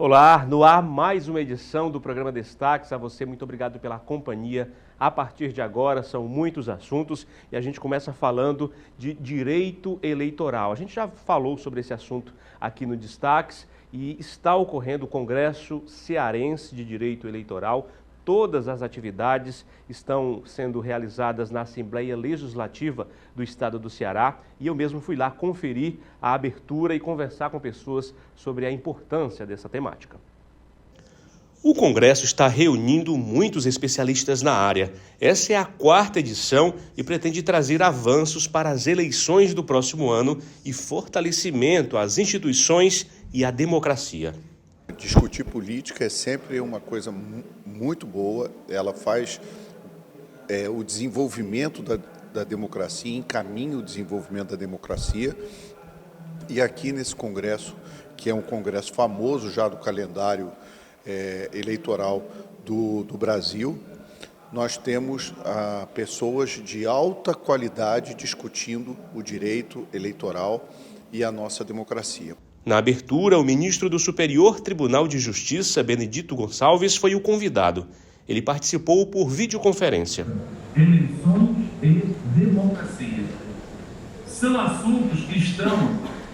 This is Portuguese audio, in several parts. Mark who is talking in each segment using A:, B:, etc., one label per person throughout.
A: Olá, no ar mais uma edição do programa Destaques. A você, muito obrigado pela companhia. A partir de agora são muitos assuntos e a gente começa falando de direito eleitoral. A gente já falou sobre esse assunto aqui no Destaques e está ocorrendo o Congresso Cearense de Direito Eleitoral. Todas as atividades estão sendo realizadas na Assembleia Legislativa do Estado do Ceará e eu mesmo fui lá conferir a abertura e conversar com pessoas sobre a importância dessa temática. O Congresso está reunindo muitos especialistas na área. Essa é a 4ª edição e pretende trazer avanços para as eleições do próximo ano e fortalecimento às instituições e à democracia.
B: Discutir política é sempre uma coisa muito boa, ela faz o desenvolvimento da democracia, encaminha o desenvolvimento da democracia. E aqui nesse congresso, que é um congresso famoso já do calendário eleitoral do Brasil, nós temos pessoas de alta qualidade discutindo o direito eleitoral e a nossa democracia.
A: Na abertura, o ministro do Superior Tribunal de Justiça, Benedito Gonçalves, foi o convidado. Ele participou por videoconferência.
C: Eleições e democracia são assuntos que estão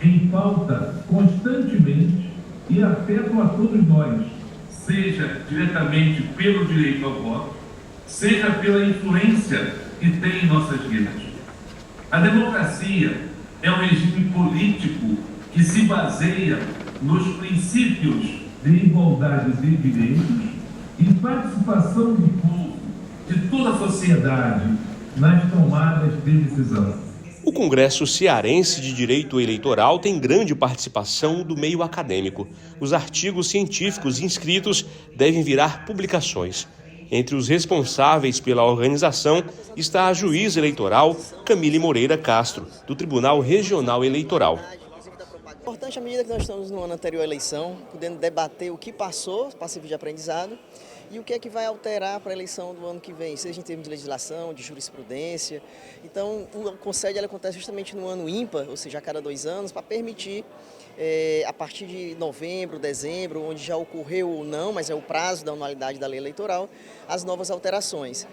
C: em pauta constantemente e afetam a todos nós, seja diretamente pelo direito ao voto, seja pela influência que tem em nossas vidas. A democracia é um regime político que se baseia nos princípios de igualdade de direitos e participação do povo, de toda a sociedade, nas tomadas de decisão.
A: O Congresso Cearense de Direito Eleitoral tem grande participação do meio acadêmico. Os artigos científicos inscritos devem virar publicações. Entre os responsáveis pela organização está a juíza eleitoral Camille Moreira Castro, do Tribunal Regional Eleitoral.
D: É importante, à medida que nós estamos no ano anterior à eleição, podendo debater o que passou para servir de aprendizado e o que é que vai alterar para a eleição do ano que vem, seja em termos de legislação, de jurisprudência. Então, o Conselho acontece justamente no ano ímpar, ou seja, a cada 2 anos, para permitir, a partir de novembro, dezembro, onde já ocorreu ou não, mas é o prazo da anualidade da lei eleitoral, as novas alterações.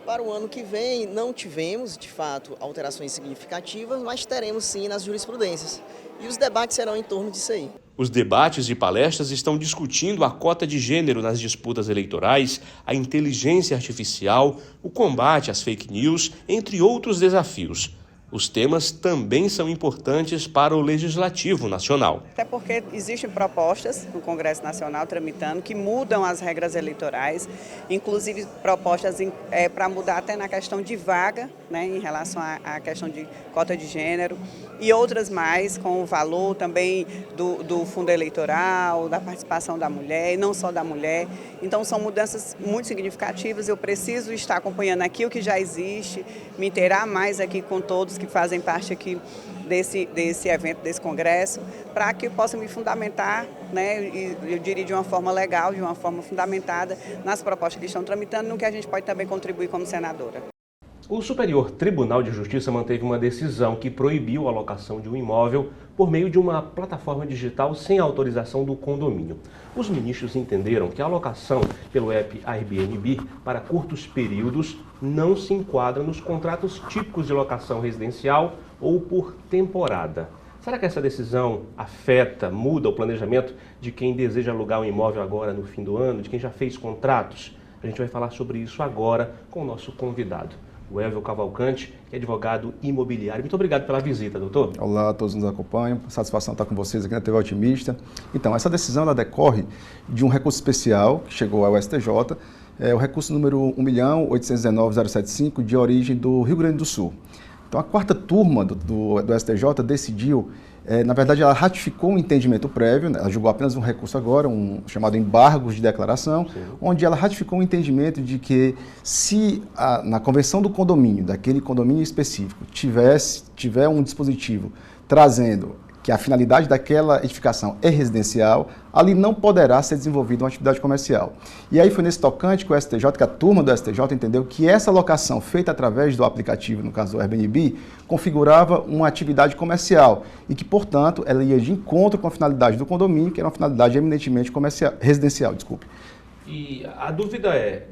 D: Para o ano que vem, não tivemos, de fato, alterações significativas, mas teremos sim nas jurisprudências. E os debates serão em torno disso aí.
A: Os debates e palestras estão discutindo a cota de gênero nas disputas eleitorais, a inteligência artificial, o combate às fake news, entre outros desafios. Os temas também são importantes para o Legislativo Nacional.
E: Até porque existem propostas no Congresso Nacional tramitando que mudam as regras eleitorais, inclusive propostas para mudar até na questão de vaga, né, em relação à questão de cota de gênero, e outras mais com o valor também do fundo eleitoral, da participação da mulher, e não só da mulher. Então são mudanças muito significativas, eu preciso estar acompanhando aqui o que já existe, me inteirar mais aqui com todos que fazem parte aqui desse evento, desse congresso, para que eu possa me fundamentar, né, e eu diria de uma forma legal, de uma forma fundamentada nas propostas que estão tramitando, no que a gente pode também contribuir como senadora.
A: O Superior Tribunal de Justiça manteve uma decisão que proibiu a locação de um imóvel por meio de uma plataforma digital sem autorização do condomínio. Os ministros entenderam que a locação pelo app Airbnb para curtos períodos não se enquadra nos contratos típicos de locação residencial ou por temporada. Será que essa decisão muda o planejamento de quem deseja alugar um imóvel agora no fim do ano, de quem já fez contratos? A gente vai falar sobre isso agora com o nosso convidado, o Elvio Cavalcante, que é advogado imobiliário. Muito obrigado pela visita, doutor.
F: Olá a todos que nos acompanham. Satisfação estar com vocês aqui na TV Otimista. Então, essa decisão ela decorre de um recurso especial que chegou ao STJ, o recurso número 1.819.075, de origem do Rio Grande do Sul. Então, a 4ª turma do STJ decidiu, na verdade, ela ratificou um entendimento prévio, né? Ela julgou apenas um recurso agora, chamado embargos de declaração, sim, onde ela ratificou um entendimento de que se na convenção do condomínio, daquele condomínio específico, tiver um dispositivo trazendo que a finalidade daquela edificação é residencial, ali não poderá ser desenvolvida uma atividade comercial. E aí foi nesse tocante que o STJ, que a turma do STJ entendeu que essa locação feita através do aplicativo, no caso do Airbnb, configurava uma atividade comercial e que, portanto, ela ia de encontro com a finalidade do condomínio, que era uma finalidade eminentemente residencial.
A: E a dúvida é,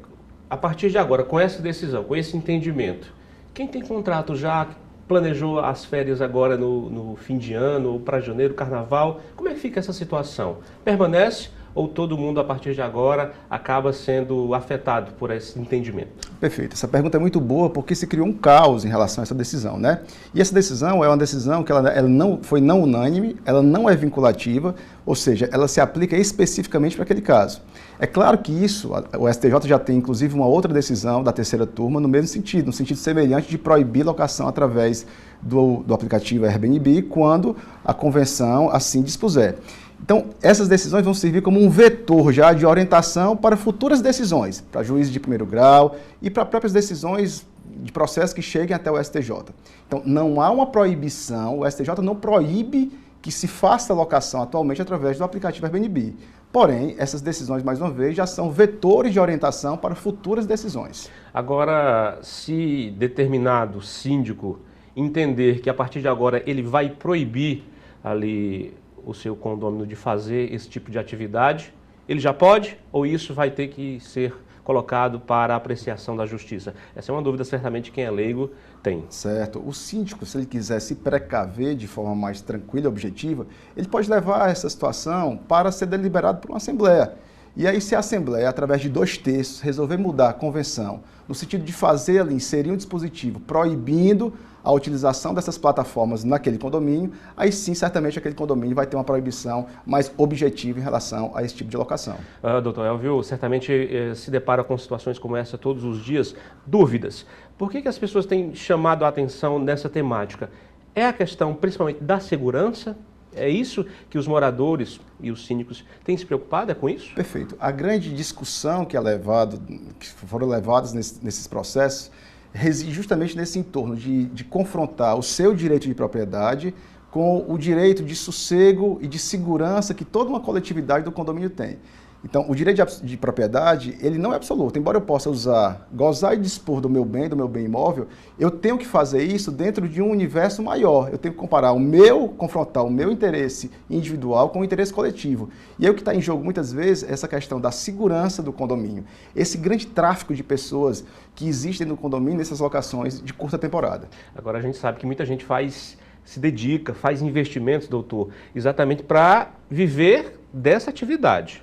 A: a partir de agora, com essa decisão, com esse entendimento, quem tem contrato já, planejou as férias agora no fim de ano, ou para janeiro, carnaval, como é que fica essa situação? Permanece ou todo mundo, a partir de agora, acaba sendo afetado por esse entendimento?
F: Perfeito. Essa pergunta é muito boa porque se criou um caos em relação a essa decisão, né? E essa decisão é uma decisão que ela não foi não unânime, ela não é vinculativa, ou seja, ela se aplica especificamente para aquele caso. É claro que isso, o STJ já tem inclusive uma outra decisão da terceira turma no mesmo sentido, no sentido semelhante de proibir locação através do aplicativo Airbnb quando a convenção assim dispuser. Então, essas decisões vão servir como um vetor já de orientação para futuras decisões, para juízes de primeiro grau e para próprias decisões de processo que cheguem até o STJ. Então, não há uma proibição, o STJ não proíbe que se faça locação atualmente através do aplicativo Airbnb. Porém, essas decisões, mais uma vez, já são vetores de orientação para futuras decisões.
A: Agora, se determinado síndico entender que a partir de agora ele vai proibir ali o seu condômino de fazer esse tipo de atividade, ele já pode ou isso vai ter que ser colocado para a apreciação da justiça? Essa é uma dúvida certamente quem é leigo tem.
F: Certo. O síndico, se ele quiser se precaver de forma mais tranquila e objetiva, ele pode levar essa situação para ser deliberado por uma assembleia. E aí, se a Assembleia, através de 2/3, resolver mudar a convenção, no sentido de fazer ali, inserir um dispositivo proibindo a utilização dessas plataformas naquele condomínio, aí sim, certamente, aquele condomínio vai ter uma proibição mais objetiva em relação a esse tipo de locação.
A: Doutor Elvio, certamente se depara com situações como essa todos os dias. Dúvidas. Por que as pessoas têm chamado a atenção nessa temática? É a questão, principalmente, da segurança? É isso que os moradores e os síndicos têm se preocupado? É com isso?
F: Perfeito. A grande discussão que foram levadas nesses processos reside justamente nesse entorno de confrontar o seu direito de propriedade com o direito de sossego e de segurança que toda uma coletividade do condomínio tem. Então, o direito de propriedade, ele não é absoluto. Embora eu possa gozar e dispor do meu bem imóvel, eu tenho que fazer isso dentro de um universo maior. Eu tenho que confrontar o meu interesse individual com o interesse coletivo. E aí o que está em jogo, muitas vezes, é essa questão da segurança do condomínio. Esse grande tráfico de pessoas que existem no condomínio, nessas locações de curta temporada.
A: Agora, a gente sabe que muita gente se dedica, faz investimentos, doutor, exatamente para viver dessa atividade.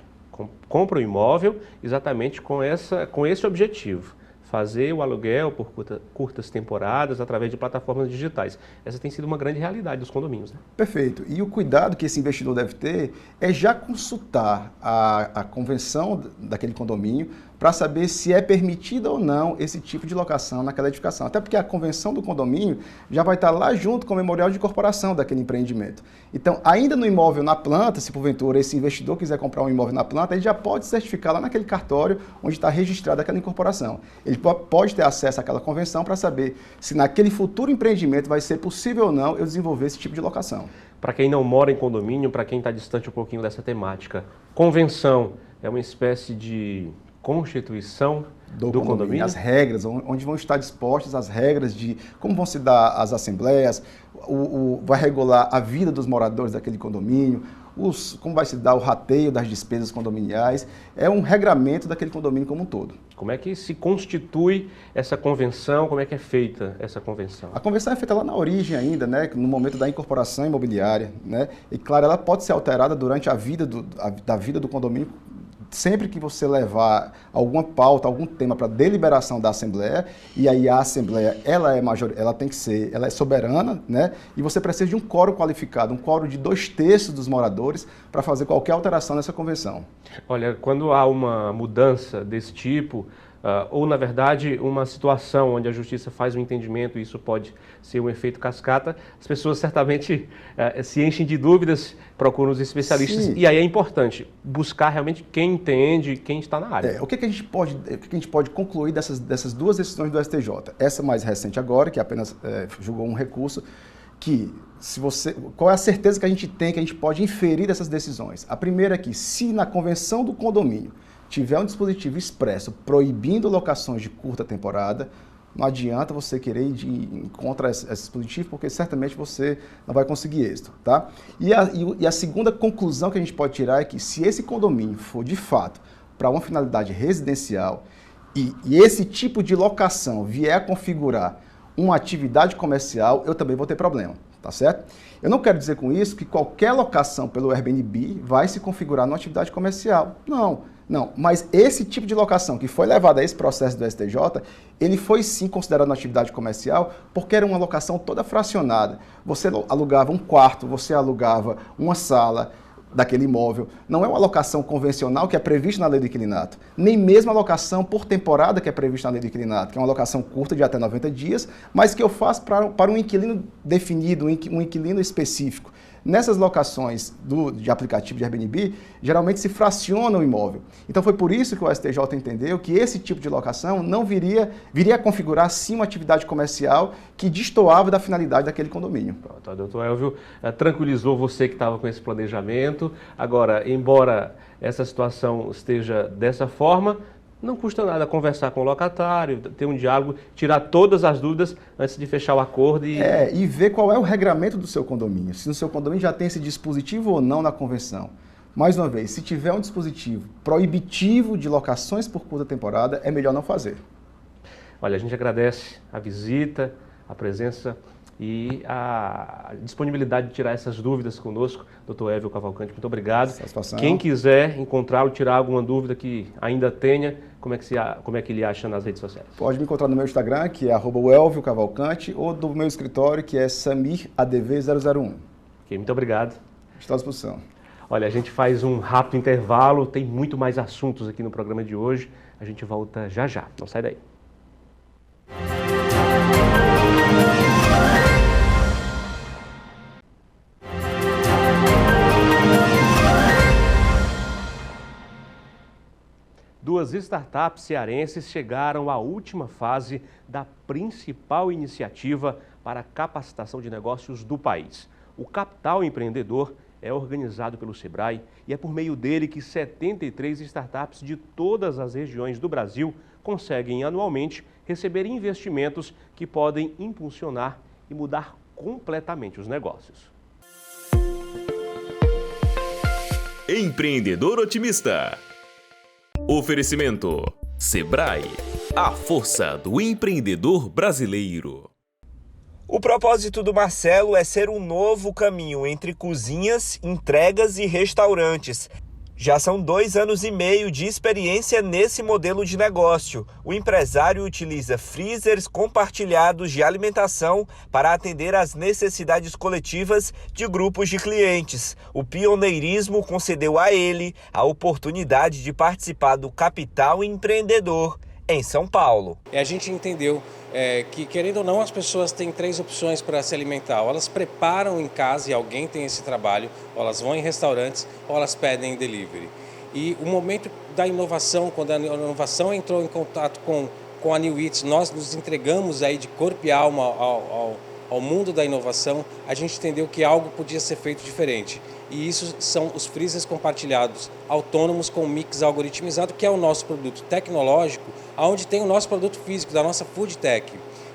A: Compra o imóvel exatamente com esse objetivo, fazer o aluguel por curtas temporadas através de plataformas digitais. Essa tem sido uma grande realidade dos condomínios, né?
F: Perfeito. E o cuidado que esse investidor deve ter é já consultar a convenção daquele condomínio para saber se é permitida ou não esse tipo de locação naquela edificação. Até porque a convenção do condomínio já vai estar lá junto com o memorial de incorporação daquele empreendimento. Então, ainda no imóvel na planta, se porventura esse investidor quiser comprar um imóvel na planta, ele já pode certificar lá naquele cartório onde está registrada aquela incorporação. Ele pode ter acesso àquela convenção para saber se naquele futuro empreendimento vai ser possível ou não eu desenvolver esse tipo de locação.
A: Para quem não mora em condomínio, para quem está distante um pouquinho dessa temática, convenção é uma espécie de constituição do condomínio?
F: As regras, onde vão estar dispostas as regras de como vão se dar as assembleias, vai regular a vida dos moradores daquele condomínio, como vai se dar o rateio das despesas condominiais, é um regramento daquele condomínio como um todo.
A: Como é que se constitui essa convenção, como é que é feita essa convenção?
F: A convenção é feita lá na origem ainda, né, no momento da incorporação imobiliária, né, e claro, ela pode ser alterada durante a vida do condomínio, sempre que você levar alguma pauta, algum tema para deliberação da Assembleia, e aí a Assembleia, ela é soberana, né? E você precisa de um quórum qualificado, um quórum de 2/3 dos moradores para fazer qualquer alteração nessa convenção.
A: Olha, quando há uma mudança desse tipo, ou na verdade uma situação onde a justiça faz um entendimento e isso pode ser um efeito cascata, as pessoas certamente se enchem de dúvidas, procuram os especialistas. Sim. E aí é importante buscar realmente quem entende, quem está na área.
F: O que a gente pode concluir dessas duas decisões do STJ? Essa mais recente agora, que apenas julgou um recurso, que qual é a certeza que a gente tem, que a gente pode inferir dessas decisões? A primeira é que, se na convenção do condomínio tiver um dispositivo expresso proibindo locações de curta temporada, não adianta você querer ir contra esse dispositivo, porque certamente você não vai conseguir êxito, tá? E a segunda conclusão que a gente pode tirar é que, se esse condomínio for, de fato, para uma finalidade residencial e esse tipo de locação vier a configurar uma atividade comercial, eu também vou ter problema, tá certo? Eu não quero dizer com isso que qualquer locação pelo Airbnb vai se configurar numa atividade comercial. Não, mas esse tipo de locação que foi levado a esse processo do STJ, ele foi sim considerado uma atividade comercial porque era uma locação toda fracionada. Você alugava um quarto, você alugava uma sala daquele imóvel. Não é uma locação convencional que é prevista na lei do inquilinato, nem mesmo a locação por temporada que é prevista na lei do inquilinato, que é uma locação curta de até 90 dias, mas que eu faço para um inquilino definido, um inquilino específico. Nessas locações de aplicativo de Airbnb, geralmente se fraciona o imóvel. Então foi por isso que o STJ entendeu que esse tipo de locação não viria a configurar sim uma atividade comercial que destoava da finalidade daquele condomínio.
A: Pronto, o doutor Elvio tranquilizou você que estava com esse planejamento. Agora, embora essa situação esteja dessa forma, não custa nada conversar com o locatário, ter um diálogo, tirar todas as dúvidas antes de fechar o acordo
F: e ver qual é o regramento do seu condomínio, se no seu condomínio já tem esse dispositivo ou não na convenção. Mais uma vez, se tiver um dispositivo proibitivo de locações por curta temporada, é melhor não fazer.
A: Olha, a gente agradece a visita, a presença e a disponibilidade de tirar essas dúvidas conosco, Dr. Elvio Cavalcante. Muito obrigado.
F: Satisfação.
A: Quem quiser encontrá-lo, tirar alguma dúvida que ainda tenha, como é que ele acha nas redes sociais?
F: Pode me encontrar no meu Instagram, que é @Elvio Cavalcante, ou do meu escritório, que é SamirADV001.
A: Ok, muito obrigado.
F: Estou à disposição.
A: Olha, a gente faz um rápido intervalo, tem muito mais assuntos aqui no programa de hoje. A gente volta já já, não sai daí. Duas startups cearenses chegaram à última fase da principal iniciativa para a capacitação de negócios do país. O Capital Empreendedor é organizado pelo Sebrae e é por meio dele que 73 startups de todas as regiões do Brasil conseguem anualmente receber investimentos que podem impulsionar e mudar completamente os negócios.
G: Empreendedor Otimista. Oferecimento: Sebrae, a força do empreendedor brasileiro.
H: O propósito do Marcelo é ser um novo caminho entre cozinhas, entregas e restaurantes. Já são 2 anos e meio de experiência nesse modelo de negócio. O empresário utiliza freezers compartilhados de alimentação para atender às necessidades coletivas de grupos de clientes. O pioneirismo concedeu a ele a oportunidade de participar do Capital Empreendedor em São Paulo.
I: A gente entendeu que, querendo ou não, as pessoas têm 3 opções para se alimentar. Ou elas preparam em casa e alguém tem esse trabalho, ou elas vão em restaurantes, ou elas pedem delivery. E o momento da inovação, quando a inovação entrou em contato com a New Eats, nós nos entregamos aí de corpo e alma ao mundo da inovação, a gente entendeu que algo podia ser feito diferente. E isso são os freezers compartilhados autônomos com mix algoritmizado, que é o nosso produto tecnológico, onde tem o nosso produto físico, da nossa Food Tech.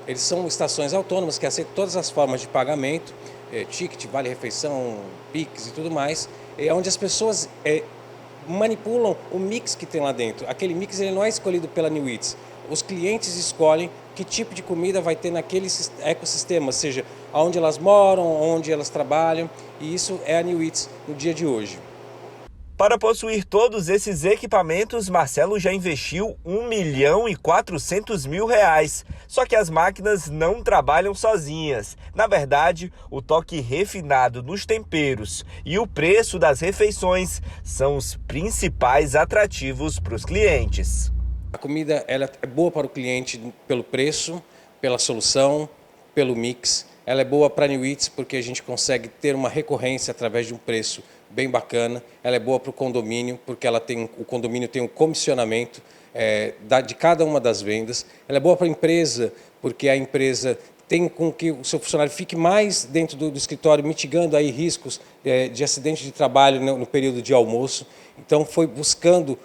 I: Eles são estações autônomas que aceitam todas as formas de pagamento, ticket, vale-refeição, Pix e tudo mais, onde as pessoas manipulam o mix que tem lá dentro. Aquele mix ele não é escolhido pela New Eats. Os clientes escolhem que tipo de comida vai ter naquele ecossistema, seja onde elas moram, onde elas trabalham, e isso é a New Eats no dia de hoje.
H: Para possuir todos esses equipamentos, Marcelo já investiu R$1.400.000. Só que as máquinas não trabalham sozinhas. Na verdade, o toque refinado nos temperos e o preço das refeições são os principais atrativos para os clientes.
I: A comida ela é boa para o cliente pelo preço, pela solução, pelo mix. Ela é boa para a New Eats porque a gente consegue ter uma recorrência através de um preço bem bacana. Ela é boa para o condomínio porque o condomínio tem um comissionamento de cada uma das vendas. Ela é boa para a empresa porque a empresa tem com que o seu funcionário fique mais dentro do escritório, mitigando aí riscos de acidente de trabalho no período de almoço. Então, foi buscando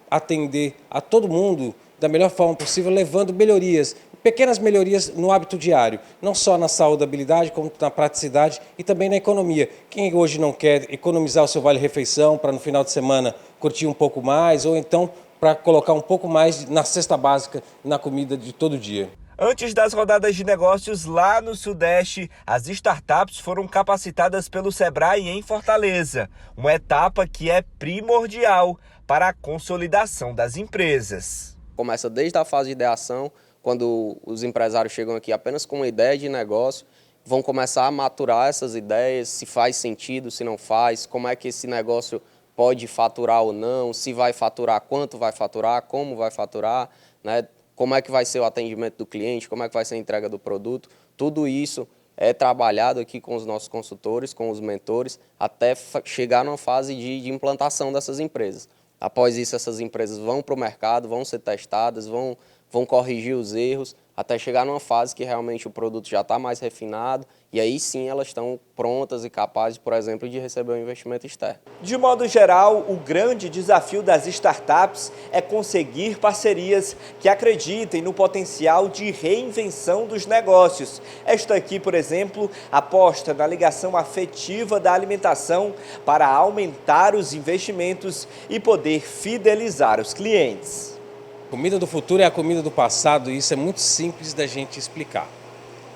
I: atender a todo mundo da melhor forma possível, levando melhorias, pequenas melhorias no hábito diário, não só na saudabilidade, como na praticidade e também na economia. Quem hoje não quer economizar o seu vale-refeição para no final de semana curtir um pouco mais, ou então para colocar um pouco mais na cesta básica, na comida de todo dia.
H: Antes das rodadas de negócios lá no Sudeste, as startups foram capacitadas pelo Sebrae em Fortaleza, uma etapa que é primordial para a consolidação das empresas.
J: Começa desde a fase de ideação, quando os empresários chegam aqui apenas com uma ideia de negócio, vão começar a maturar essas ideias, se faz sentido, se não faz, como é que esse negócio pode faturar ou não, se vai faturar, quanto vai faturar, como vai faturar, né? Como é que vai ser o atendimento do cliente, como é que vai ser a entrega do produto. Tudo isso é trabalhado aqui com os nossos consultores, com os mentores, até chegar numa fase de implantação dessas empresas. Após isso, essas empresas vão para o mercado, vão ser testadas, vão corrigir os erros, até chegar numa fase que realmente o produto já está mais refinado e aí sim elas estão prontas e capazes, por exemplo, de receber um investimento externo.
H: De modo geral, o grande desafio das startups é conseguir parcerias que acreditem no potencial de reinvenção dos negócios. Esta aqui, por exemplo, aposta na ligação afetiva da alimentação para aumentar os investimentos e poder fidelizar os clientes.
I: Comida do futuro é a comida do passado e isso é muito simples da gente explicar.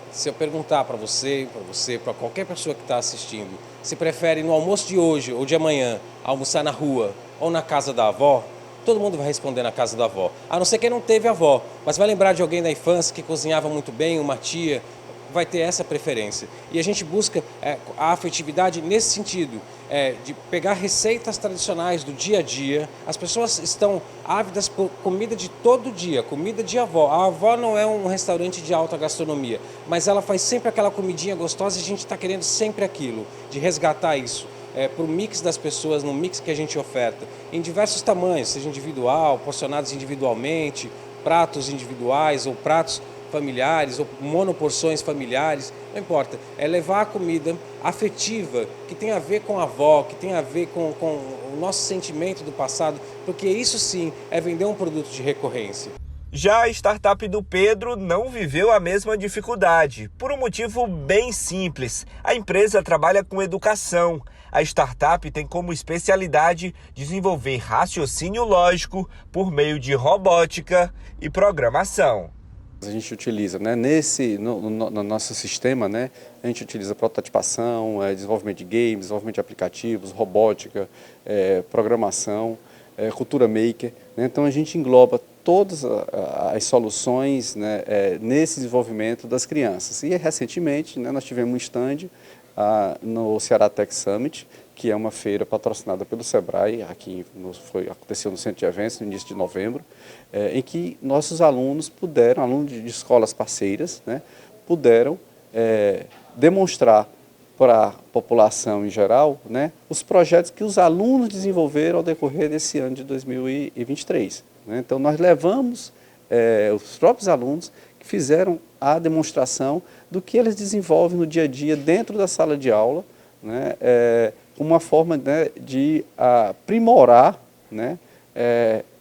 I: Se eu perguntar para você, para qualquer pessoa que está assistindo, se prefere no almoço de hoje ou de amanhã almoçar na rua ou na casa da avó, todo mundo vai responder na casa da avó. A não ser quem não teve avó, mas vai lembrar de alguém da infância que cozinhava muito bem, uma tia, vai ter essa preferência. E a gente busca a afetividade nesse sentido, de pegar receitas tradicionais do dia a dia. As pessoas estão ávidas por comida de todo dia, comida de avó. A avó não é um restaurante de alta gastronomia, mas ela faz sempre aquela comidinha gostosa e a gente está querendo sempre aquilo, de resgatar isso. Para o mix das pessoas, no mix que a gente oferta, em diversos tamanhos, seja individual, porcionados individualmente, pratos individuais ou pratos familiares ou monoporções familiares, não importa, é levar a comida afetiva, que tem a ver com a avó, que tem a ver com o nosso sentimento do passado, porque isso sim é vender um produto de recorrência.
H: Já a startup do Pedro não viveu a mesma dificuldade, por um motivo bem simples. A empresa trabalha com educação. A startup tem como especialidade desenvolver raciocínio lógico por meio de robótica e programação.
K: A gente utiliza, né, no nosso sistema, né, a gente utiliza prototipação, desenvolvimento de games, desenvolvimento de aplicativos, robótica, programação, cultura maker, né, então a gente engloba todas as soluções, né, nesse desenvolvimimento das crianças. E recentemente, né, nós tivemos um stand no Ceará Tech Summit, que é uma feira patrocinada pelo Sebrae, aconteceu no Centro de Eventos, no início de novembro, em que nossos alunos puderam, alunos de escolas parceiras, né, puderam demonstrar para a população em geral, né, os projetos que os alunos desenvolveram ao decorrer desse ano de 2023. Né? Então, nós levamos os próprios alunos que fizeram a demonstração do que eles desenvolvem no dia a dia dentro da sala de aula, né, uma forma, né, de aprimorar, né,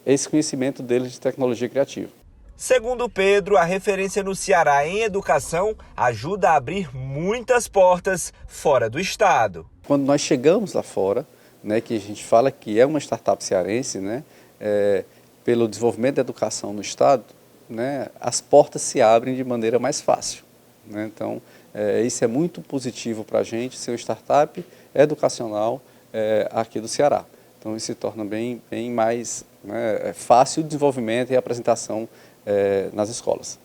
K: esse conhecimento deles de tecnologia criativa.
H: Segundo Pedro, a referência no Ceará em educação ajuda a abrir muitas portas fora do estado.
K: Quando nós chegamos lá fora, né, que a gente fala que é uma startup cearense, né, pelo desenvolvimento da educação no estado, né, as portas se abrem de maneira mais fácil. Né? Então, isso é muito positivo para a gente, ser uma startup educacional aqui do Ceará. Então, isso se torna bem mais, né, fácil o desenvolvimento e a apresentação nas escolas.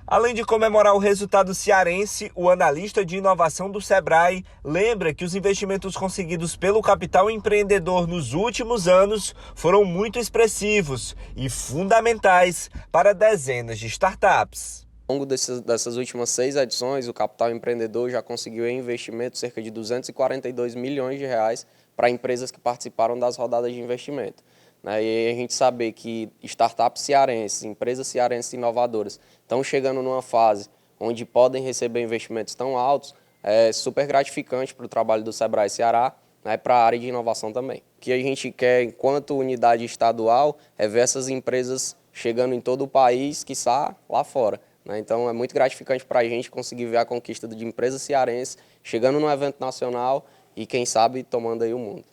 H: Além de comemorar o resultado cearense, o analista de inovação do Sebrae lembra que os investimentos conseguidos pelo capital empreendedor nos últimos anos foram muito expressivos e fundamentais para dezenas de startups.
J: Ao longo dessas últimas 6 edições, o capital empreendedor já conseguiu investimento de cerca de 242 milhões de reais para empresas que participaram das rodadas de investimento. E a gente saber que startups cearenses, empresas cearenses inovadoras, estão chegando numa fase onde podem receber investimentos tão altos, é super gratificante para o trabalho do Sebrae Ceará, né, para a área de inovação também. O que a gente quer, enquanto unidade estadual, é ver essas empresas chegando em todo o país, quiçá lá fora. Né? Então, é muito gratificante para a gente conseguir ver a conquista de empresas cearenses chegando num evento nacional e, quem sabe, tomando aí o mundo.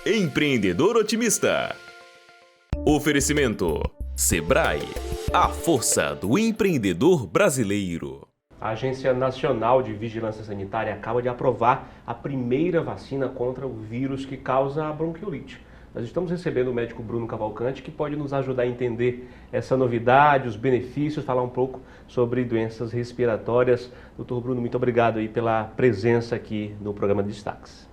G: Empreendedor Otimista. Oferecimento Sebrae, a força do empreendedor brasileiro.
A: A Agência Nacional de Vigilância Sanitária acaba de aprovar a primeira vacina contra o vírus que causa a bronquiolite. Nós estamos recebendo o médico Bruno Cavalcante, que pode nos ajudar a entender essa novidade, os benefícios, falar um pouco sobre doenças respiratórias. Doutor Bruno, muito obrigado aí pela presença aqui no programa Destaques.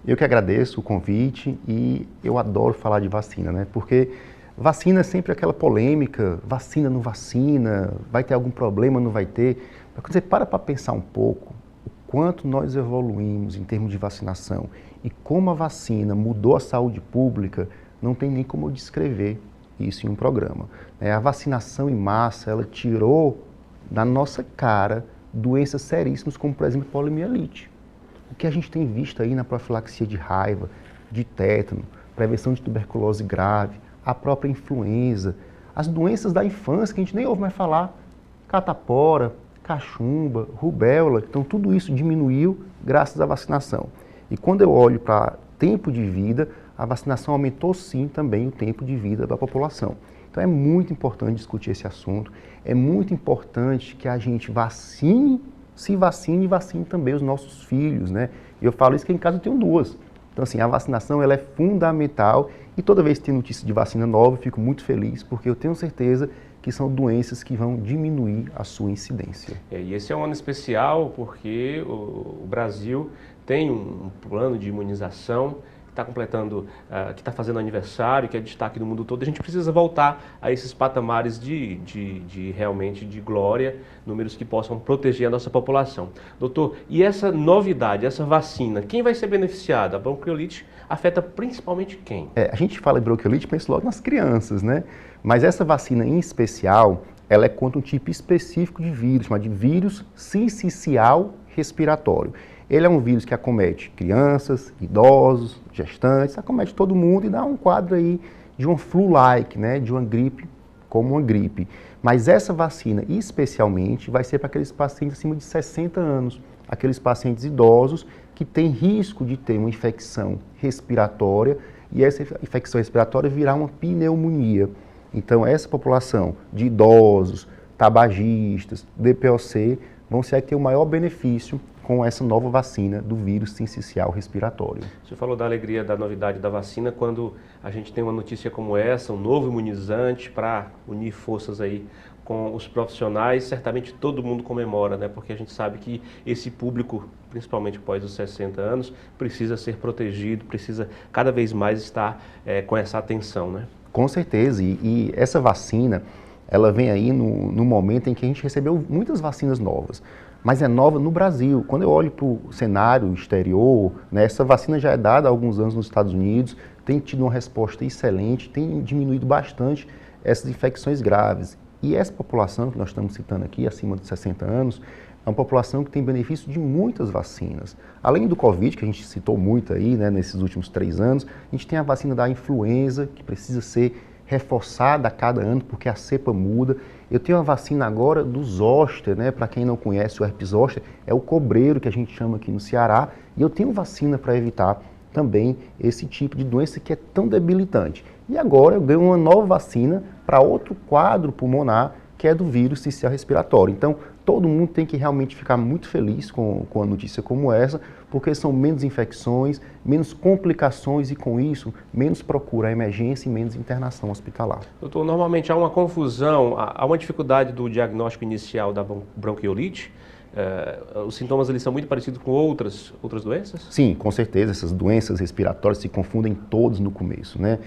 L: Eu que agradeço o convite e eu adoro falar de vacina, né? Porque vacina é sempre aquela polêmica, vacina não vacina, vai ter algum problema, não vai ter. Mas quando você para pensar um pouco, o quanto nós evoluímos em termos de vacinação e como a vacina mudou a saúde pública, não tem nem como eu descrever isso em um programa. A vacinação em massa, ela tirou da nossa cara doenças seríssimas como, por exemplo, poliomielite. O que a gente tem visto aí na profilaxia de raiva, de tétano, prevenção de tuberculose grave, a própria influenza, as doenças da infância que a gente nem ouve mais falar, catapora, cachumba, rubéola, então tudo isso diminuiu graças à vacinação. E quando eu olho para tempo de vida, a vacinação aumentou sim também o tempo de vida da população. Então é muito importante discutir esse assunto, é muito importante que a gente se vacine e vacine também os nossos filhos, né? E eu falo isso que em casa eu tenho duas. Então assim, a vacinação ela é fundamental e toda vez que tem notícia de vacina nova eu fico muito feliz porque eu tenho certeza que são doenças que vão diminuir a sua incidência.
A: E esse é um ano especial porque o Brasil tem um plano de imunização que está completando, que está fazendo aniversário, que é destaque no mundo todo. A gente precisa voltar a esses patamares realmente de glória, números que possam proteger a nossa população. Doutor, e essa novidade, essa vacina, quem vai ser beneficiado? A bronquiolite afeta principalmente quem?
L: A gente fala em bronquiolite, pensa logo nas crianças, né? Mas essa vacina em especial, ela é contra um tipo específico de vírus, chamado de vírus sincicial respiratório. Ele é um vírus que acomete crianças, idosos, gestantes, acomete todo mundo e dá um quadro aí de um flu-like, né? De uma gripe, como uma gripe. Mas essa vacina, especialmente, vai ser para aqueles pacientes acima de 60 anos, aqueles pacientes idosos que têm risco de ter uma infecção respiratória e essa infecção respiratória virar uma pneumonia. Então, essa população de idosos, tabagistas, DPOC, vão ser a ter o maior benefício com essa nova vacina do vírus sincicial respiratório.
A: Você falou da alegria, da novidade da vacina, quando a gente tem uma notícia como essa, um novo imunizante para unir forças aí com os profissionais, certamente todo mundo comemora, né? Porque a gente sabe que esse público, principalmente após os 60 anos, precisa ser protegido, precisa cada vez mais estar com essa atenção, né?
L: Com certeza, e essa vacina, ela vem aí no momento em que a gente recebeu muitas vacinas novas, mas é nova no Brasil. Quando eu olho para o cenário exterior, né, essa vacina já é dada há alguns anos nos Estados Unidos, tem tido uma resposta excelente, tem diminuído bastante essas infecções graves. E essa população que nós estamos citando aqui, acima de 60 anos, é uma população que tem benefício de muitas vacinas. Além do Covid, que a gente citou muito aí, né, nesses últimos 3 anos, a gente tem a vacina da influenza, que precisa ser reforçada a cada ano, porque a cepa muda. Eu tenho a vacina agora do zoster, né? Para quem não conhece, o herpes zoster é o cobreiro que a gente chama aqui no Ceará, e eu tenho vacina para evitar também esse tipo de doença que é tão debilitante. E agora eu ganho uma nova vacina para outro quadro pulmonar, que é do vírus sincicial respiratório. Então, todo mundo tem que realmente ficar muito feliz com a notícia como essa, porque são menos infecções, menos complicações e, com isso, menos procura a emergência e menos internação hospitalar.
A: Doutor, normalmente há uma confusão, há uma dificuldade do diagnóstico inicial da bronquiolite. Os sintomas eles são muito parecidos com outras doenças?
L: Sim, com certeza. Essas doenças respiratórias se confundem todos no começo, né?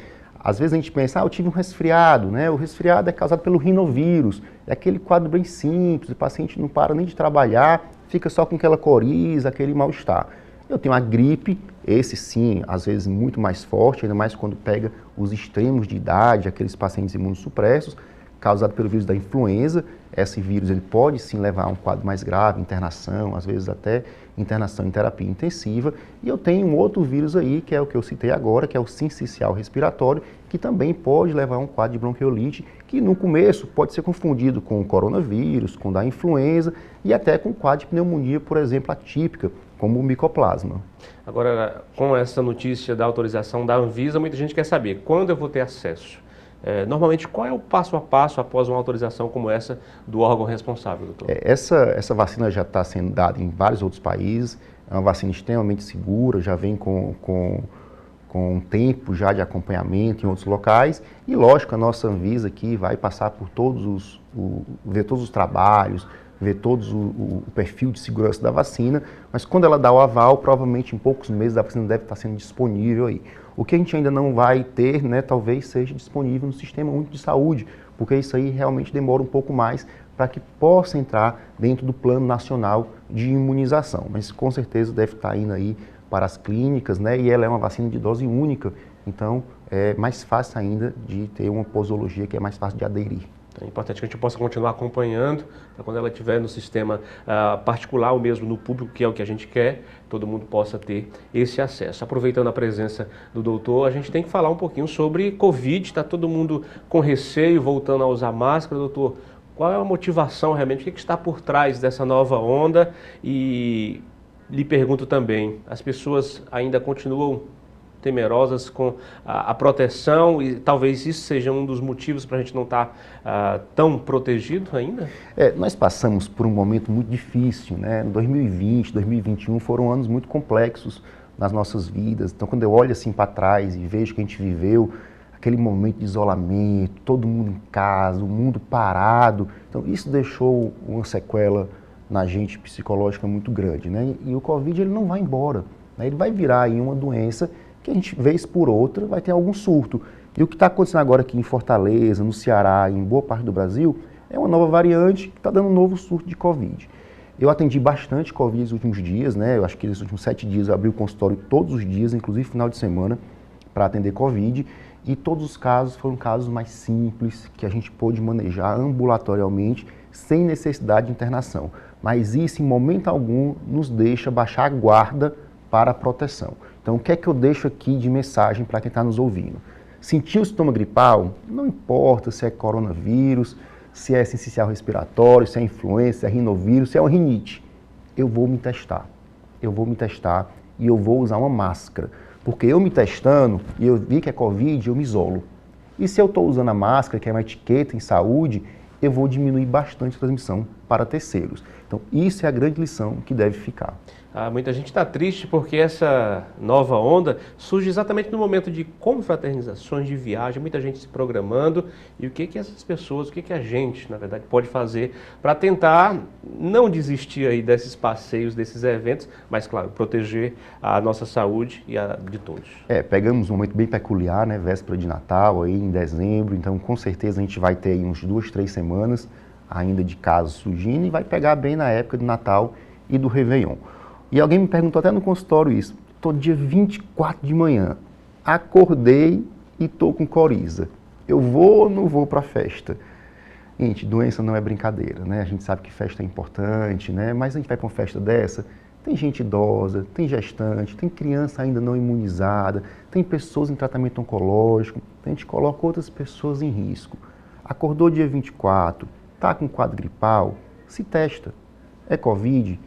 L: Às vezes a gente pensa, eu tive um resfriado, né? O resfriado é causado pelo rinovírus, é aquele quadro bem simples, o paciente não para nem de trabalhar, fica só com aquela coriza, aquele mal-estar. Eu tenho a gripe, esse sim, às vezes muito mais forte, ainda mais quando pega os extremos de idade, aqueles pacientes imunossupressos. causado pelo vírus da influenza. Esse vírus ele pode sim levar a um quadro mais grave, internação, às vezes até internação em terapia intensiva. E eu tenho um outro vírus aí, que é o que eu citei agora, que é o sincicial respiratório, que também pode levar a um quadro de bronquiolite, que no começo pode ser confundido com o coronavírus, com o da influenza e até com o quadro de pneumonia, por exemplo, atípica, como o micoplasma.
A: Agora, com essa notícia da autorização da Anvisa, muita gente quer saber quando eu vou ter acesso. Normalmente, qual é o passo a passo após uma autorização como essa do órgão responsável, doutor?
L: Essa vacina já está sendo dada em vários outros países, é uma vacina extremamente segura, já vem com um tempo já de acompanhamento em outros locais, e lógico, a nossa Anvisa aqui vai passar por ver todos os trabalhos, ver todos o perfil de segurança da vacina, mas quando ela dá o aval, provavelmente em poucos meses a vacina deve estar sendo disponível aí. O que a gente ainda não vai ter, né, talvez seja disponível no Sistema Único de Saúde, porque isso aí realmente demora um pouco mais para que possa entrar dentro do Plano Nacional de Imunização. Mas com certeza deve estar indo aí para as clínicas, né, e ela é uma vacina de dose única, então é mais fácil ainda de ter uma posologia que é mais fácil de aderir.
A: É importante que a gente possa continuar acompanhando, para quando ela estiver no sistema particular ou mesmo no público, que é o que a gente quer, todo mundo possa ter esse acesso. Aproveitando a presença do doutor, a gente tem que falar um pouquinho sobre Covid, está todo mundo com receio, voltando a usar máscara. Doutor, qual é a motivação realmente, o que está por trás dessa nova onda? E lhe pergunto também, as pessoas ainda continuam temerosas com a proteção e talvez isso seja um dos motivos para a gente não estar tão protegido ainda?
L: Nós passamos por um momento muito difícil, né? 2020, 2021 foram anos muito complexos nas nossas vidas. Então, quando eu olho assim para trás e vejo que a gente viveu aquele momento de isolamento, todo mundo em casa, o mundo parado, então isso deixou uma sequela na gente psicológica muito grande, né? E o Covid ele não vai embora, né? Ele vai virar aí uma doença que a gente, vez por outra, vai ter algum surto. E o que está acontecendo agora aqui em Fortaleza, no Ceará, em boa parte do Brasil, é uma nova variante que está dando um novo surto de Covid. Eu atendi bastante Covid nos últimos dias, né? Eu acho que nos últimos 7 dias eu abri o consultório todos os dias, inclusive final de semana, para atender Covid. E todos os casos foram casos mais simples, que a gente pôde manejar ambulatorialmente, sem necessidade de internação. Mas isso, em momento algum, nos deixa baixar a guarda para a proteção. Então, o que é que eu deixo aqui de mensagem para quem está nos ouvindo? Sentiu o sintoma gripal? Não importa se é coronavírus, se é sincicial respiratório, se é influenza, se é rinovírus, se é uma rinite. Eu vou me testar. Eu vou me testar e eu vou usar uma máscara. Porque eu me testando e eu vi que é Covid, eu me isolo. E se eu estou usando a máscara, que é uma etiqueta em saúde, eu vou diminuir bastante a transmissão para terceiros. Então, isso é a grande lição que deve ficar.
A: Muita gente está triste porque essa nova onda surge exatamente no momento de confraternizações, de viagem, muita gente se programando. E o que essas pessoas, o que a gente, na verdade, pode fazer para tentar não desistir aí desses passeios, desses eventos, mas, claro, proteger a nossa saúde e a de todos.
L: Pegamos um momento bem peculiar, né? Véspera de Natal, aí em dezembro, então com certeza a gente vai ter aí uns 2, 3 semanas ainda de casos surgindo e vai pegar bem na época do Natal e do Réveillon. E alguém me perguntou até no consultório isso, estou dia 24 de manhã, acordei e estou com coriza. Eu vou ou não vou para a festa? Gente, doença não é brincadeira, né? A gente sabe que festa é importante, né? Mas a gente vai para uma festa dessa, tem gente idosa, tem gestante, tem criança ainda não imunizada, tem pessoas em tratamento oncológico, a gente coloca outras pessoas em risco. Acordou dia 24, está com quadro gripal, se testa. É Covid,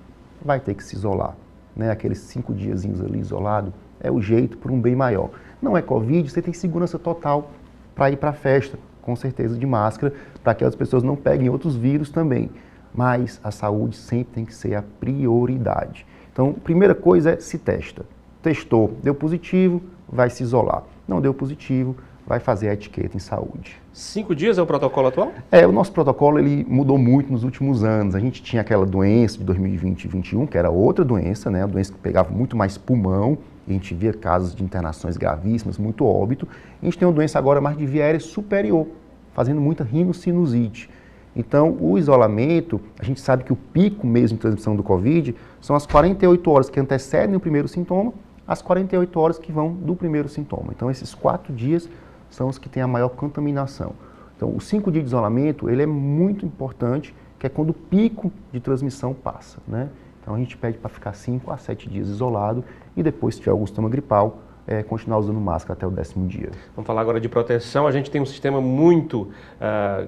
L: vai ter que se isolar, né? Aqueles 5 diazinhos ali isolado é o jeito por um bem maior. Não é Covid, você tem segurança total para ir para a festa, com certeza de máscara, para que as pessoas não peguem outros vírus também. Mas a saúde sempre tem que ser a prioridade. Então, primeira coisa é se testa. Testou, deu positivo, vai se isolar. Não deu positivo, vai fazer a etiqueta em saúde.
A: 5 dias é o protocolo atual?
L: O nosso protocolo ele mudou muito nos últimos anos. A gente tinha aquela doença de 2020 e 2021, que era outra doença, né? Uma doença que pegava muito mais pulmão, e a gente via casos de internações gravíssimas, muito óbito. A gente tem uma doença agora mais de via aérea superior, fazendo muita rinocinusite. Então, o isolamento, a gente sabe que o pico mesmo de transmissão do Covid são as 48 horas que antecedem o primeiro sintoma, as 48 horas que vão do primeiro sintoma. Então, esses 4 dias são os que têm a maior contaminação. Então, os 5 dias de isolamento, ele é muito importante, que é quando o pico de transmissão passa, né? Então, a gente pede para ficar 5 a 7 dias isolado e depois, se tiver algum sintoma gripal, continuar usando máscara até o 10º dia.
A: Vamos falar agora de proteção. A gente tem um sistema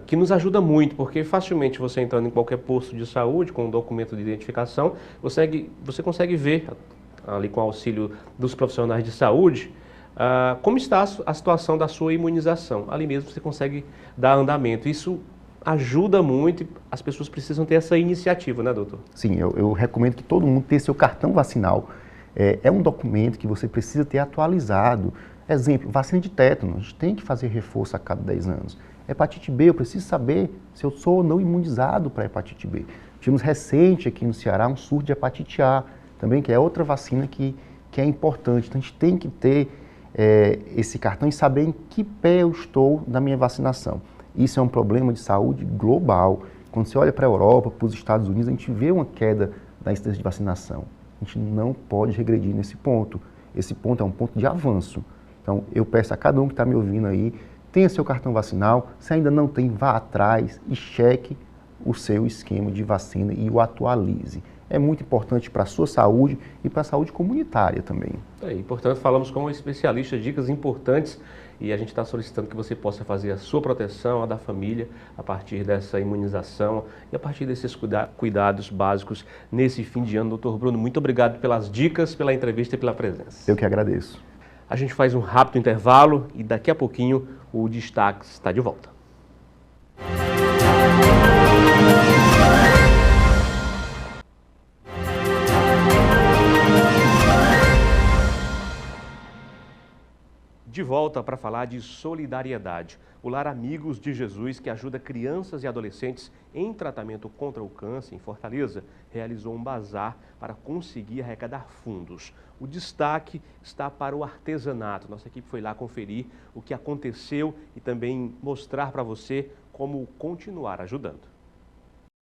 A: que nos ajuda muito, porque facilmente você entrando em qualquer posto de saúde com um documento de identificação, você consegue ver, ali com o auxílio dos profissionais de saúde, como está a situação da sua imunização. Ali mesmo você consegue dar andamento. Isso ajuda muito e as pessoas precisam ter essa iniciativa, né, doutor?
L: Sim, eu recomendo que todo mundo tenha seu cartão vacinal. É um documento que você precisa ter atualizado. Exemplo, vacina de tétano, a gente tem que fazer reforço a cada 10 anos. Hepatite B, eu preciso saber se eu sou ou não imunizado para hepatite B. Tivemos recente aqui no Ceará um surto de hepatite A, também, que é outra vacina que é importante. Então a gente tem que ter esse cartão e saber em que pé eu estou na minha vacinação. Isso é um problema de saúde global. Quando você olha para a Europa, para os Estados Unidos, a gente vê uma queda da incidência de vacinação. A gente não pode regredir nesse ponto. Esse ponto é um ponto de avanço. Então, eu peço a cada um que está me ouvindo aí, tenha seu cartão vacinal. Se ainda não tem, vá atrás e cheque o seu esquema de vacina e o atualize. É muito importante para a sua saúde e para a saúde comunitária também.
A: Portanto, falamos com um especialista, dicas importantes, e a gente está solicitando que você possa fazer a sua proteção, a da família, a partir dessa imunização e a partir desses cuidados básicos nesse fim de ano. Doutor Bruno, muito obrigado pelas dicas, pela entrevista e pela presença.
L: Eu que agradeço.
A: A gente faz um rápido intervalo e daqui a pouquinho o Destaques está de volta. De volta para falar de solidariedade. O Lar Amigos de Jesus, que ajuda crianças e adolescentes em tratamento contra o câncer em Fortaleza, realizou um bazar para conseguir arrecadar fundos. O destaque está para o artesanato. Nossa equipe foi lá conferir o que aconteceu e também mostrar para você como continuar ajudando.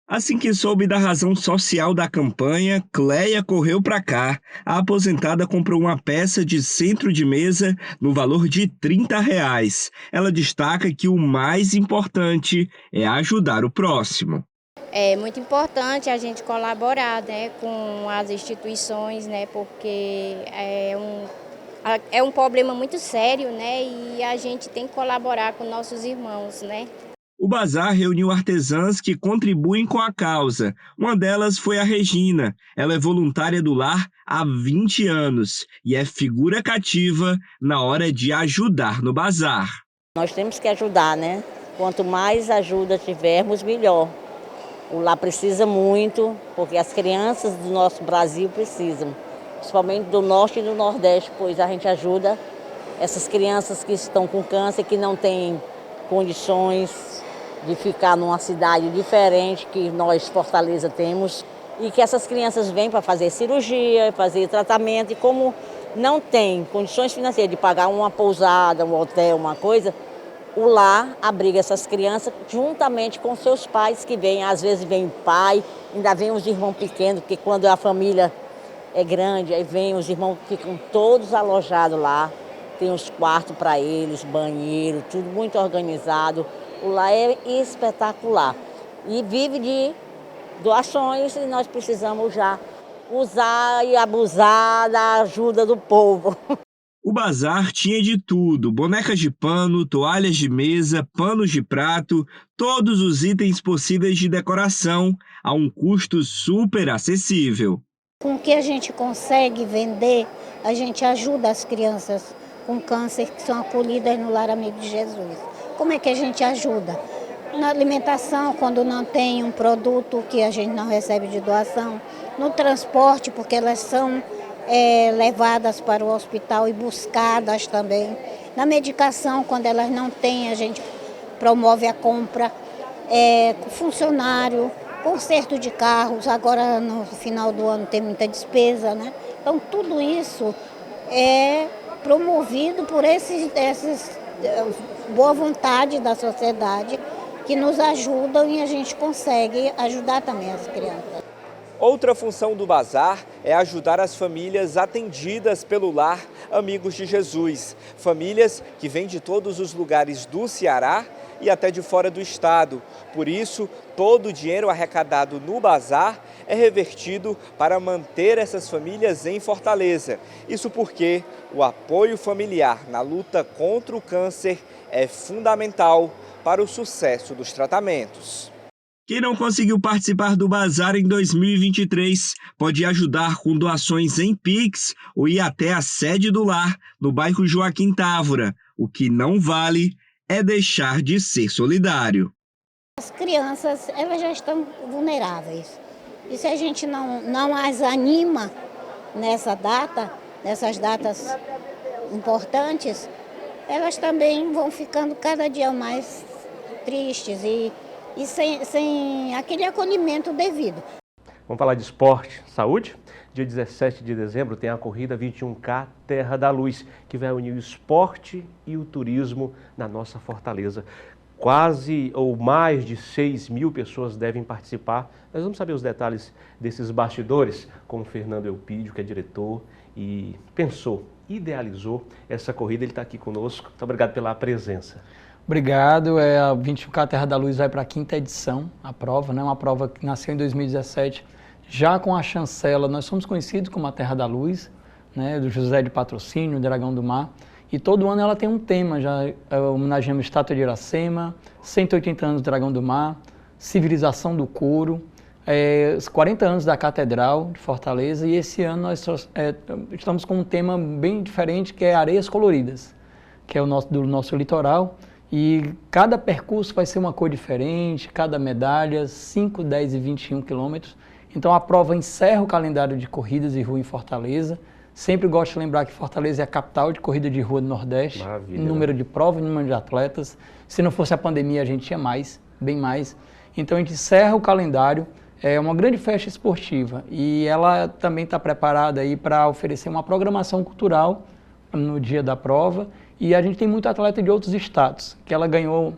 H: Assim que soube da razão social da campanha, Cleia correu para cá. A aposentada comprou uma peça de centro de mesa no valor de R$30. Ela destaca que o mais importante é ajudar o próximo.
M: É muito importante a gente colaborar, né, com as instituições, né, porque é um problema muito sério, né, e a gente tem que colaborar com nossos irmãos, né.
H: O bazar reuniu artesãs que contribuem com a causa. Uma delas foi a Regina. Ela é voluntária do lar há 20 anos e é figura cativa na hora de ajudar no bazar.
N: Nós temos que ajudar, né? Quanto mais ajuda tivermos, melhor. O lar precisa muito, porque as crianças do nosso Brasil precisam, principalmente do Norte e do Nordeste, pois a gente ajuda essas crianças que estão com câncer, que não têm condições de ficar numa cidade diferente que nós, Fortaleza, temos, e que essas crianças vêm para fazer cirurgia, fazer tratamento, e como não tem condições financeiras de pagar uma pousada, um hotel, uma coisa, o lar abriga essas crianças juntamente com seus pais que vêm, às vezes vem o pai, ainda vem os irmãos pequenos, porque quando a família é grande, aí vem os irmãos que ficam todos alojados lá, tem os quartos para eles, banheiro, tudo muito organizado. O lar é espetacular e vive de doações e nós precisamos já usar e abusar da ajuda do povo.
H: O bazar tinha de tudo: bonecas de pano, toalhas de mesa, panos de prato, todos os itens possíveis de decoração a um custo super acessível.
O: Com o que a gente consegue vender, a gente ajuda as crianças com câncer que são acolhidas no Lar Amigo de Jesus. Como é que a gente ajuda? Na alimentação, quando não tem um produto que a gente não recebe de doação. No transporte, porque elas são levadas para o hospital e buscadas também. Na medicação, quando elas não têm, a gente promove a compra. Funcionário, conserto de carros, agora no final do ano tem muita despesa, né? Então tudo isso é promovido por esses boa vontade da sociedade que nos ajudam e a gente consegue ajudar também as crianças.
H: Outra função do bazar é ajudar as famílias atendidas pelo Lar Amigos de Jesus. Famílias que vêm de todos os lugares do Ceará e até de fora do estado. Por isso, todo o dinheiro arrecadado no bazar é revertido para manter essas famílias em Fortaleza. Isso porque o apoio familiar na luta contra o câncer é fundamental para o sucesso dos tratamentos. Quem não conseguiu participar do bazar em 2023 pode ajudar com doações em Pix ou ir até a sede do lar, no bairro Joaquim Távora. O que não vale é deixar de ser solidário.
O: As crianças, elas já estão vulneráveis. E se a gente não as anima nessa data, nessas datas importantes, elas também vão ficando cada dia mais tristes e sem aquele acolhimento devido.
A: Vamos falar de esporte, saúde? Dia 17 de dezembro tem a corrida 21K Terra da Luz, que vai unir o esporte e o turismo na nossa Fortaleza. Quase ou mais de 6.000 pessoas devem participar. Nós vamos saber os detalhes desses bastidores com o Fernando Elpidio, que é diretor e pensou, idealizou essa corrida. Ele está aqui conosco. Muito obrigado pela presença.
P: Obrigado. A 21K Terra da Luz vai para a 5ª edição, a prova, né? Uma prova que nasceu em 2017, já com a chancela. Nós somos conhecidos como a Terra da Luz, né? Do José de Patrocínio, Dragão do Mar. E todo ano ela tem um tema, já homenageamos Estátua de Iracema, 180 anos do Dragão do Mar, Civilização do Couro, os 40 anos da Catedral de Fortaleza, e esse ano nós estamos com um tema bem diferente, que é Areias Coloridas, que é do nosso litoral. E cada percurso vai ser uma cor diferente, cada medalha, 5, 10 e 21 quilômetros. Então a prova encerra o calendário de corridas de rua em Fortaleza. Sempre gosto de lembrar que Fortaleza é a capital de corrida de rua do Nordeste. Maravilha, número de provas, número de atletas. Se não fosse a pandemia, a gente tinha mais, bem mais. Então a gente encerra o calendário. É uma grande festa esportiva e ela também está preparada aí para oferecer uma programação cultural no dia da prova. E a gente tem muito atleta de outros estados, que ela ganhou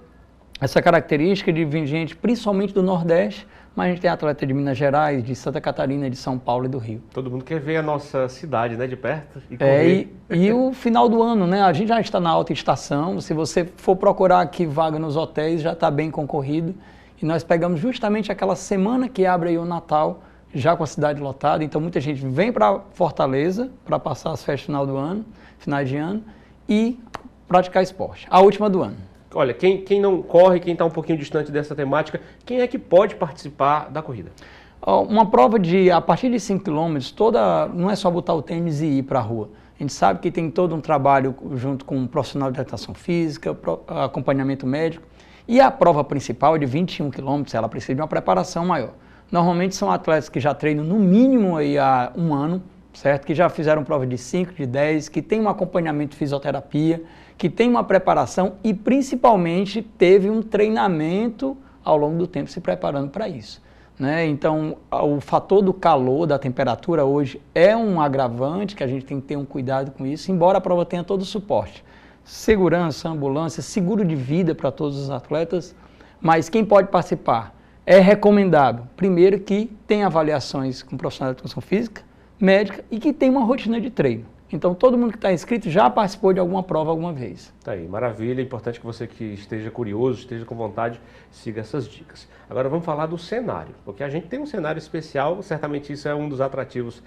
P: essa característica de vir gente principalmente do Nordeste, mas a gente tem atleta de Minas Gerais, de Santa Catarina, de São Paulo e do Rio.
A: Todo mundo quer ver a nossa cidade, né, de perto e correr.
P: E o final do ano, né? A gente já está na alta estação, se você for procurar aqui vaga nos hotéis, já está bem concorrido. E nós pegamos justamente aquela semana que abre aí o Natal, já com a cidade lotada. Então muita gente vem para Fortaleza para passar as festas final do ano, finais de ano, e praticar esporte, a última do ano.
A: Olha, quem não corre, quem está um pouquinho distante dessa temática, quem é que pode participar da corrida?
P: Uma prova a partir de 5 km, não é só botar o tênis e ir para a rua. A gente sabe que tem todo um trabalho junto com um profissional de educação física, acompanhamento médico. E a prova principal de 21 km, ela precisa de uma preparação maior. Normalmente são atletas que já treinam no mínimo aí há um ano, certo? Que já fizeram prova de 5, de 10, que tem um acompanhamento de fisioterapia, que tem uma preparação e principalmente teve um treinamento ao longo do tempo se preparando para isso, né? Então, o fator do calor, da temperatura hoje é um agravante que a gente tem que ter um cuidado com isso, embora a prova tenha todo o suporte. Segurança, ambulância, seguro de vida para todos os atletas, mas quem pode participar? É recomendável, primeiro, que tenha avaliações com profissional de educação física, médica e que tenha uma rotina de treino. Então, todo mundo que está inscrito já participou de alguma prova alguma vez.
A: Tá aí, maravilha. É importante que você que esteja curioso, esteja com vontade, siga essas dicas. Agora vamos falar do cenário, porque a gente tem um cenário especial, certamente isso é um dos atrativos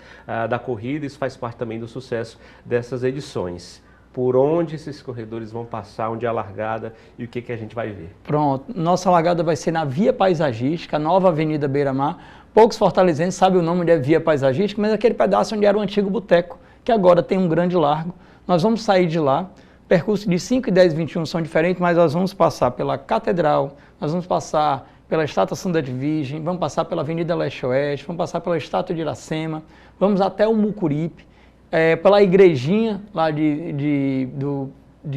A: da corrida, isso faz parte também do sucesso dessas edições. Por onde esses corredores vão passar, onde é a largada e o que a gente vai ver?
P: Pronto, nossa largada vai ser na Via Paisagística, a nova Avenida Beira-Mar. Poucos fortalezenses sabem o nome onde é Via Paisagística, mas é aquele pedaço onde era o antigo boteco, que agora tem um grande largo. Nós vamos sair de lá, percurso de 5 e 10 e 21 são diferentes, mas nós vamos passar pela Catedral, nós vamos passar pela Estátua Santa de Virgem, vamos passar pela Avenida Leste-Oeste, vamos passar pela Estátua de Iracema, vamos até o Mucuripe, pela igrejinha lá de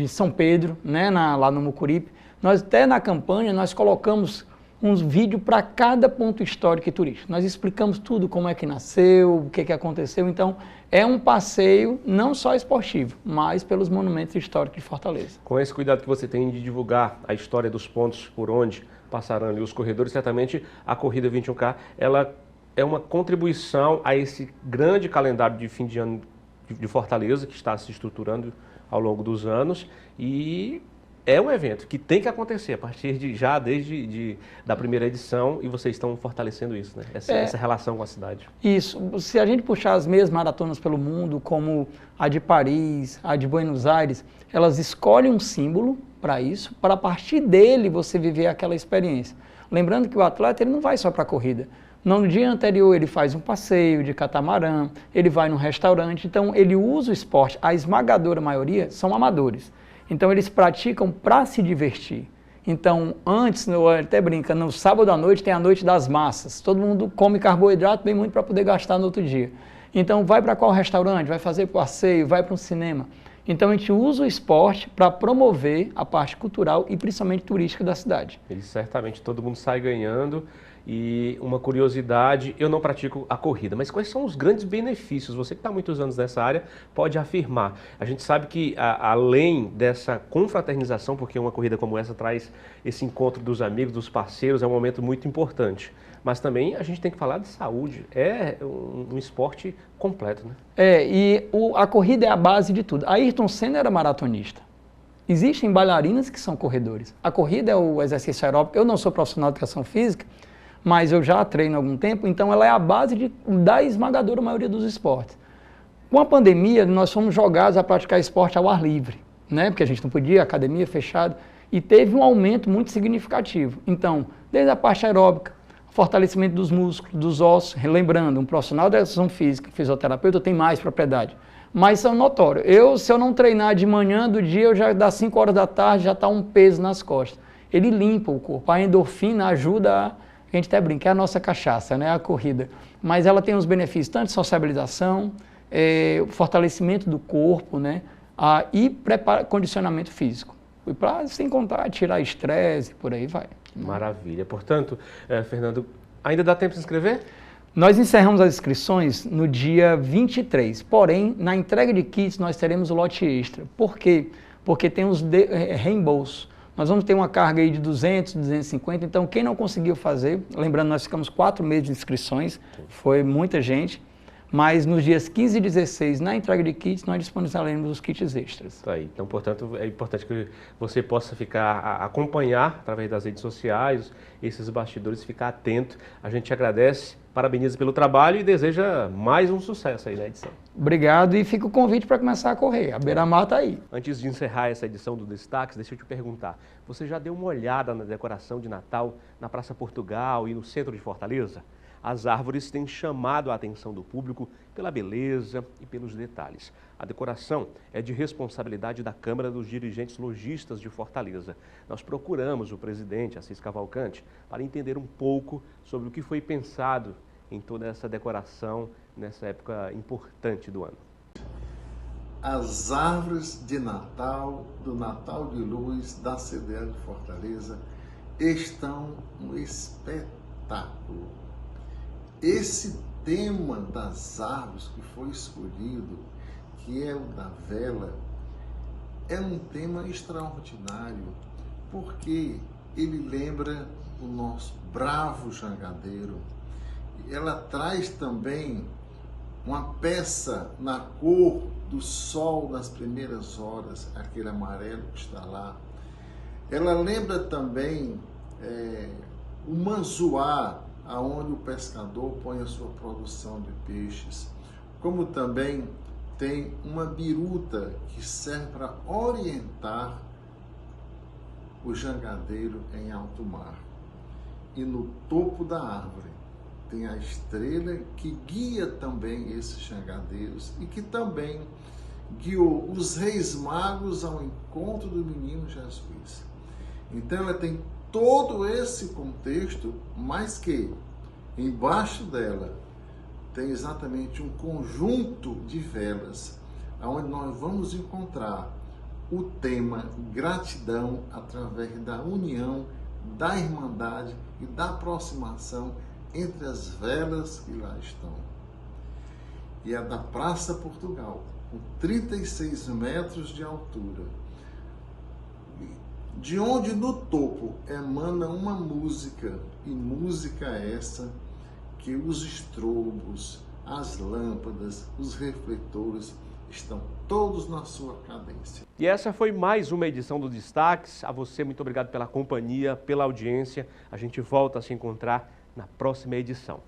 P: São Pedro, né, lá no Mucuripe. Nós até na campanha nós colocamos uns vídeos para cada ponto histórico e turístico. Nós explicamos tudo, como é que nasceu, o que aconteceu. Então, é um passeio não só esportivo, mas pelos monumentos históricos de Fortaleza.
A: Com esse cuidado que você tem de divulgar a história dos pontos por onde passarão ali os corredores, certamente a Corrida 21K, ela é uma contribuição a esse grande calendário de fim de ano de Fortaleza, que está se estruturando ao longo dos anos, e é um evento que tem que acontecer a partir desde da primeira edição, e vocês estão fortalecendo isso, né? Essa relação com a cidade.
P: Isso. Se a gente puxar as mesmas maratonas pelo mundo, como a de Paris, a de Buenos Aires, elas escolhem um símbolo para isso, para a partir dele você viver aquela experiência. Lembrando que o atleta ele não vai só para a corrida. No dia anterior ele faz um passeio de catamarã, ele vai num restaurante, então ele usa o esporte. A esmagadora maioria são amadores. Então eles praticam para se divertir. Então antes, até brinca, no sábado à noite tem a noite das massas. Todo mundo come carboidrato bem muito para poder gastar no outro dia. Então vai para qual restaurante? Vai fazer passeio, vai para um cinema. Então a gente usa o esporte para promover a parte cultural e principalmente turística da cidade.
A: Certamente todo mundo sai ganhando. E uma curiosidade, eu não pratico a corrida, mas quais são os grandes benefícios? Você que está há muitos anos nessa área pode afirmar. A gente sabe que além dessa confraternização, porque uma corrida como essa traz esse encontro dos amigos, dos parceiros, é um momento muito importante. Mas também a gente tem que falar de saúde, é um esporte completo, né?
P: A corrida é a base de tudo. A Ayrton Senna era maratonista. Existem bailarinas que são corredores. A corrida é o exercício aeróbico. Eu não sou profissional de educação física, mas eu já treino há algum tempo, então ela é a base da esmagadora maioria dos esportes. Com a pandemia, nós fomos jogados a praticar esporte ao ar livre, né? Porque a gente não podia, academia fechada, e teve um aumento muito significativo. Então, desde a parte aeróbica, fortalecimento dos músculos, dos ossos, lembrando, um profissional de educação física, fisioterapeuta, tem mais propriedade, mas são notórios. Se eu não treinar de manhã do dia, das 5 horas da tarde, já está um peso nas costas. Ele limpa o corpo, a endorfina ajuda a gente até brinca, é a nossa cachaça, né, a corrida. Mas ela tem os benefícios tanto de sociabilização, fortalecimento do corpo, né, e condicionamento físico. E para, sem contar, tirar estresse, por aí vai.
A: Maravilha. Portanto, Fernando, ainda dá tempo de se inscrever?
P: Nós encerramos as inscrições no dia 23, porém, na entrega de kits nós teremos o lote extra. Por quê? Porque tem os reembolsos. Nós vamos ter uma carga aí de 200, 250, então quem não conseguiu fazer, lembrando, nós ficamos 4 meses de inscrições, foi muita gente, mas nos dias 15 e 16, na entrega de kits, nós disponibilizaremos os kits extras.
A: Tá aí. Então, portanto, é importante que você possa acompanhar através das redes sociais, esses bastidores, ficar atento. A gente agradece, parabeniza pelo trabalho e deseja mais um sucesso aí na edição.
P: Obrigado, e fica o convite para começar a correr. A Beira-Mar está aí.
A: Antes de encerrar essa edição do Destaques, deixa eu te perguntar, você já deu uma olhada na decoração de Natal na Praça Portugal e no centro de Fortaleza? As árvores têm chamado a atenção do público pela beleza e pelos detalhes. A decoração é de responsabilidade da Câmara dos Dirigentes Lojistas de Fortaleza. Nós procuramos o presidente, Assis Cavalcante, para entender um pouco sobre o que foi pensado em toda essa decoração nessa época importante do ano.
Q: As árvores de Natal, do Natal de Luz da CDL de Fortaleza, estão um espetáculo. Esse tema das árvores que foi escolhido, que é o da vela, é um tema extraordinário, porque ele lembra o nosso bravo jangadeiro. Ela traz também uma peça na cor do sol nas primeiras horas, aquele amarelo que está lá. Ela lembra também o manzoá, aonde o pescador põe a sua produção de peixes, como também tem uma biruta que serve para orientar o jangadeiro em alto mar. E no topo da árvore tem a estrela que guia também esses jangadeiros e que também guiou os reis magos ao encontro do menino Jesus. Então ela tem todo esse contexto, mas que embaixo dela tem exatamente um conjunto de velas, onde nós vamos encontrar o tema gratidão através da união, da irmandade e da aproximação entre as velas que lá estão. E a da Praça Portugal, com 36 metros de altura, de onde no topo emana uma música, e música essa que os estrobos, as lâmpadas, os refletores estão todos na sua cadência.
A: E essa foi mais uma edição do Destaques. A você, muito obrigado pela companhia, pela audiência. A gente volta a se encontrar na próxima edição.